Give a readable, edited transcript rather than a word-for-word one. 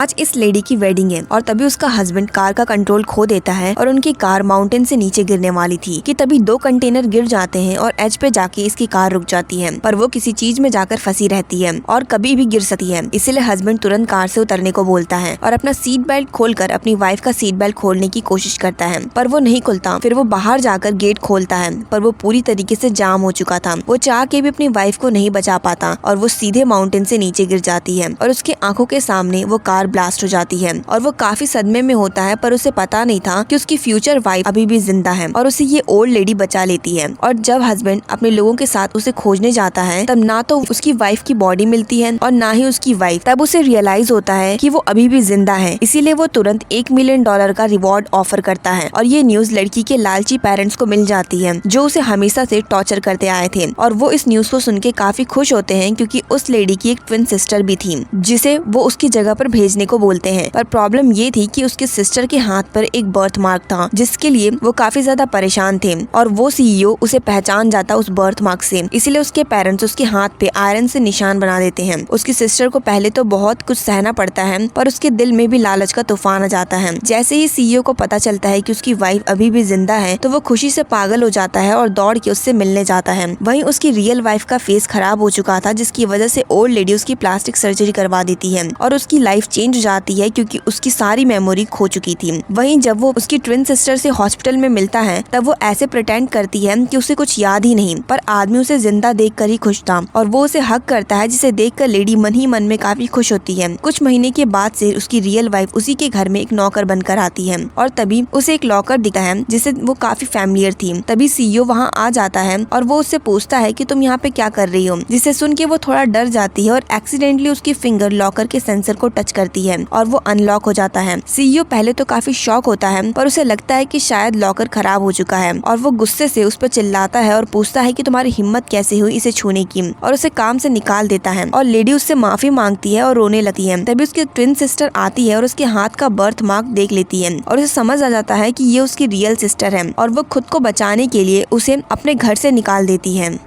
आज इस लेडी की वेडिंग है और तभी उसका हस्बैंड कार का कंट्रोल खो देता है और उनकी कार माउंटेन से नीचे गिरने वाली थी कि तभी 2 कंटेनर गिर जाते हैं और एज पे जाके इसकी कार रुक जाती है, पर वो किसी चीज में जाकर फंसी रहती है और कभी भी गिर सकती है। इसीलिए हस्बैंड तुरंत कार से उतरने को बोलता है और अपना सीट बेल्ट खोलकर अपनी वाइफ का सीट बेल्ट खोलने की कोशिश करता है, पर वो नहीं खुलता। फिर वो बाहर जाकर गेट खोलता है, पर वो पूरी तरीके से जाम हो चुका था। वो चाह के भी अपनी वाइफ को नहीं बचा पाता और वो सीधे माउंटेन से नीचे गिर जाती है और उसकी आंखों के सामने वो कार ब्लास्ट हो जाती है और वो काफी सदमे में होता है, पर उसे पता नहीं था कि उसकी फ्यूचर वाइफ अभी भी जिंदा है और उसे ये ओल्ड लेडी बचा लेती है। और जब हस्बैंड अपने लोगों के साथ उसे खोजने जाता है तब ना तो उसकी वाइफ की बॉडी मिलती है और ना ही उसकी वाइफ। तब उसे रियलाइज होता है कि वो अभी भी जिंदा है, इसीलिए वो तुरंत $1 मिलियन का रिवॉर्ड ऑफर करता है। और ये न्यूज लड़की के लालची पेरेंट्स को मिल जाती है जो उसे हमेशा से टॉर्चर करते आए थे और वो इस न्यूज को सुन के काफी खुश होते हैं क्योंकि उस लेडी की एक ट्विन सिस्टर भी थी जिसे वो उसकी जगह पर भेजने को बोलते हैं। पर प्रॉब्लम ये थी कि उसके सिस्टर के हाथ पर एक बर्थ मार्क था जिसके लिए वो काफी ज्यादा परेशान थे और वो सीईओ उसे पहचान जाता उस बर्थ मार्क से, इसलिए उसके पेरेंट्स उसके हाथ पे आयरन से निशान बना देते हैं। उसकी सिस्टर को पहले तो बहुत कुछ सहना पड़ता है पर उसके दिल में भी लालच का तूफान आ जाता है। जैसे ही सीईओ को पता चलता है कि उसकी वाइफ अभी भी जिंदा है तो वो खुशी से पागल हो जाता है और दौड़ के उससे मिलने जाता है। वहीं उसकी रियल वाइफ का फेस खराब हो चुका था जिसकी वजह से ओल्ड लेडी उसकी प्लास्टिक सर्जरी करवा देती है और उसकी लाइफ चेंज हो जाती है क्योंकि उसकी सारी मेमोरी खो चुकी थी। वहीं जब वो उसकी ट्विन सिस्टर से हॉस्पिटल में मिलता है तब वो ऐसे प्रिटेंड करती है कि उसे कुछ याद ही नहीं, पर आदमी उसे जिंदा देखकर ही खुश था और वो उसे हक करता है जिसे देखकर लेडी मन ही मन में काफी खुश होती है। कुछ महीने के बाद से उसकी रियल वाइफ उसी के घर में एक नौकर बनकर आती है और तभी उसे एक लॉकर दिखता है जिसे वो काफी फैमिलियर थी। तभी सीईओ वहाँ आ जाता है और वो उससे पूछता है कि तुम यहाँ पे क्या कर रही हो, जिसे सुन के वो थोड़ा डर जाती है और एक्सीडेंटली उसकी फिंगर लॉकर के सेंसर को टच करती है और वो अनलॉक हो जाता है। सीईओ पहले तो काफी शॉक होता है पर उसे लगता है कि शायद लॉकर खराब हो चुका है और वो गुस्से से उस पर चिल्लाता है और पूछता है कि तुम्हारी हिम्मत कैसे हुई इसे छूने की, और उसे काम से निकाल देता है और लेडी उससे माफी मांगती है और रोने लगती है। तभी उसकी ट्विन सिस्टर आती है और उसके हाथ का बर्थ मार्क देख लेती है और उसे समझ आ जाता है कि ये उसकी रियल सिस्टर है और वो खुद को बचाने के लिए उसे अपने घर से निकाल देती है।